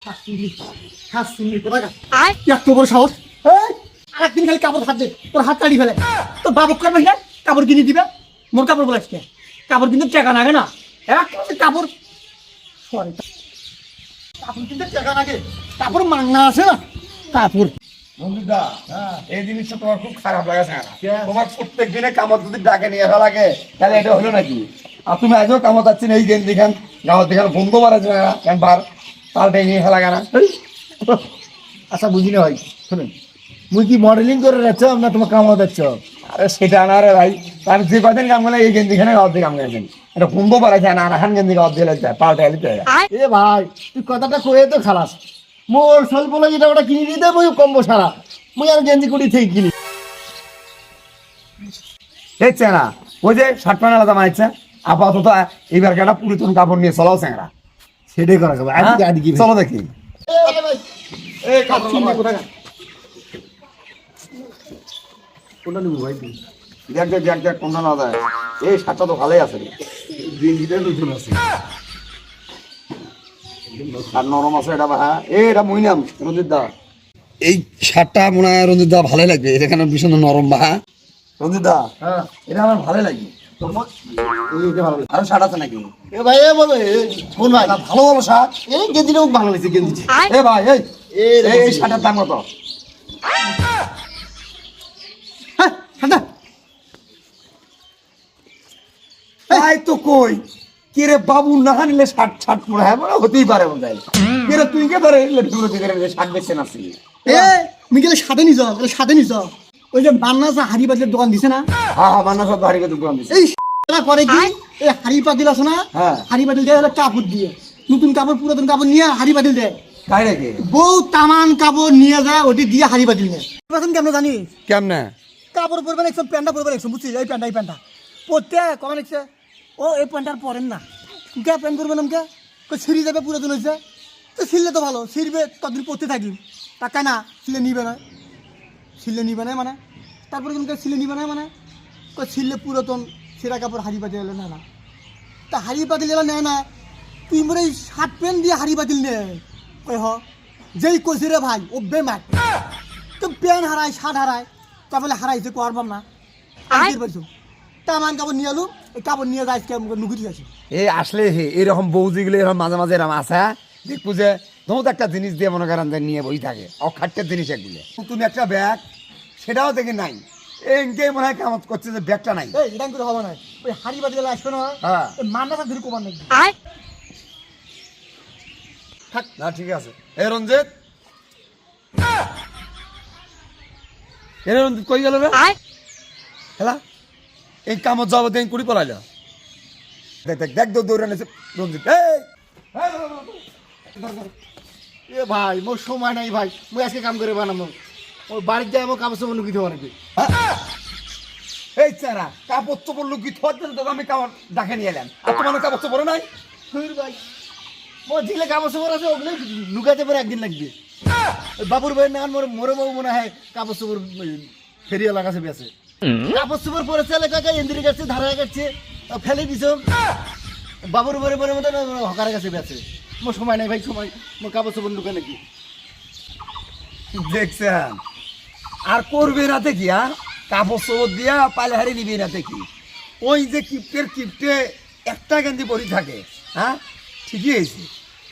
এত বড় সাহস! আরেকদিন খালি কাপড় হাত দে, তোর হাত কাটি ফেলে। তোর বাবু করবে না, কাপড় কিনে দিবে। মোর কাপড় বলে আজকে কাপড় কিনতে টাকা লাগে না। কাপড় সরি, কাপড় কিনতে টাকা লাগে, কাপড় মাংনা আছে না কাপড়। বন্ধুদা, এই জিনিসটা তোমার খুব খারাপ লাগছে না? তোমার প্রত্যেক দিনে কামত যদি ডাকে নিয়ে আসা লাগে তাহলে এটা হলো নাকি? আর তুমি আজও কামত আসছি না, এই গেঞ্জি খান গাঁত দেখান বন্ধ মারা যায় না কেন বার পাল্টে নিয়ে আসা লাগে না? আচ্ছা বুঝি না ভাই, শুনুন, মুই কি মডেলিং করে যাচ্ছ না তোমার কামত যাচ্ছ? আরে সেটা না রে ভাই, আমি যে কদিন কাম করলে এই গেঞ্জি খানে গাঁত দিয়ে কাম করেছেন, এটা বন্ধ মারা যায় না, আর এখন গেঞ্জি গাঁত দিয়ে যায় পাল্টে নিতে হয়। এ ভাই, তুই কথাটা কয়ে তো খালাস। মোর স্বল্প লাগে যেটা ওটা কিনে দিতে মুই কম্বো সারা, মুই আর গেঞ্জি কুড়ি থেকে কিনি। দেখছে না ওই যে শার্ট প্যান্ট আলাদা মাইছে, আপাতত এইবার একটা পুরাতন কাপড় নিয়ে চলাও চ্যাংরা। সেটাই করা যাবে। আজকে কি চলো দেখি। কোনটা নিবো ভাই? তুই দেখ দেখ দেখ দেখ কোনটা না যায়। এই শার্টটা তো ভালোই আছে রে। গেঞ্জিটা নতুন আছে। আর নরম আছে এটা। হ্যাঁ এটা মুই নাম রঞ্জিত দা। এই শার্টটা মনে হয় রঞ্জিত দা ভালোই লাগবে, এখানে ভীষণ নরম। বা হ্যাঁ রঞ্জিত দা, হ্যাঁ, এটা আমার ভালোই লাগে। এইটা ভালো। আরো শার্ট আছে নাকি? এ ভাই, এ বলো, শোন ভাই, ভালো ভালো শার্ট। এই গেঞ্জিটা খুব ভালো লাগছে। গেঞ্জি এ ভাই এই এই শার্টের দাম কত? তাই তো কই কে রে বাবু, না নিলে শার্ট শার্ট পরে হ্যাঁ মানে হতেই পারে মনে হয়। কে রে তুই কে ধরে শার্ট বেচে না? তুমি গেলে সাথে নিছ, গেলে সাথে নিছ। ওই যে বান্নাসা হাড়ি বাতিলের দোকান দিছে না, হ্যাঁ হ্যাঁ মান্না সব বাড়ি দোকান দিছে। এই করে কি এই হাড়ি পাতিল আছে না, হ্যাঁ। হাড়ি পাতিল দেয় হলো কাপড় দিয়ে, নতুন কাপড় পুরাতন কাপড় নিয়ে হাড়ি পাতিল দেয়। তাই নাকি? বউ তামান কাপড় নিয়ে যায়, ওটি দিয়ে হাড়ি পাতিল নেয়। কেমন জানি কেমনে? কাপড় পরবেন একশো, প্যান্টটা পরবেন একশো, বুঝছিস? এই প্যান্টটা পরতে কমান একশো। ও এই প্যান্টটা পরেন না, কে প্যান্ট করবেন আমাকে ছিঁড়ে যাবে, পুরাতন হয়েছে তো। ছিঁড়লে তো ভালো, ছিঁড়বে ততদিন পরতে থাকি, টাকা না ছিলে নিবে না, ছিলে নিবে না মানে। তারপরে কিন্তু ছিলে নিবে না মানে, ছিললে পুরাতন ছেঁড়া কাপড় হাড়ি পাতিল এলো না। তা হাড়ি পাতিল এলো নেয় না, তুই মোর এই শার্ট প্যান্ট দিয়ে হাড়ি পাতিল নে কই হ। যেই কইছি রে ভাই ও বেমার, তো প্যান্ট হারায় শার্ট হারায়, তা বলে হারাইছে পারবাম না পারছো। তা আমার কাপড় নিয়ে এলো, এই কাপড় নিয়ে যাই নুকুটি আছে। এই আসলে এরকম বউ যেগুলো এরকম মাঝে মাঝে এরকম আসা দেখবো যে ধমত একটা জিনিস দিয়ে মনে করেন যে নিয়ে বই থাকে, অখাট্টের জিনিস এগুলো। নতুন একটা ব্যাগ সেটাও দেখি নাই, এনকে মনে হয় কামত করছে যে ব্যাগটা নাই। এই এটা করে হবে না, ওই হাড়ি পাতিল আসবে না, হ্যাঁ মান্নাটা ধরে কমান নাকি। থাক না, ঠিক আছে। এ রঞ্জিত, এ রঞ্জিত কই গেল রে? হেলা এই কামত যাবো দেন কুড়ি পলাইল। দেখ দেখ দেখ দৌড়ে এনেছে রঞ্জিত। এ ভাই, মোর সময় নাই ভাই, মুই আজকে কাম করে বানাবো। ওই বাড়িতে যাই, আমার কাপড় চোপড় লুকিয়ে দেবো নাকি? এই চারা কাপড় চোপড় লুকি থর তো আমি কাপড় ডাকে নিয়ে এলাম, আর তোমার কাপড় চোপড় নাই? ভাই, মোর যেগুলো কাপড় চোপড় আছে ওগুলো লুকাতে পারে একদিন লাগবে। ওই বাবুর ভাই না, মোরে বাবু মনে হয় কাপড় চোপড় ফেরিয়ে লাগাছে বেছে। কাপড় চোপড় পরেছে এলাকায় ইন্দ্রি কাটছে, ধারা কাটছে, ফেলে দিছ। বাবুর বরে বরে মতো হকারের কাছে বেছে। মোর সময় নাই ভাই, সময় মোর কাপড় চোপড় লুকা নাকি? দেখছেন আর করবে রাতে কি? হ্যাঁ কাপড় চোপড় দিয়া পালে হারি নিবি রাতে কি? ওই যে কিপ্টের কিপ্টে একটা গেঞ্জি পরি থাকে। হ্যাঁ ঠিকই হয়েছে,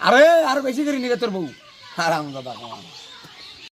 আরে আরো বেশি করে নিবে তোর বউ। আরাম দাদা।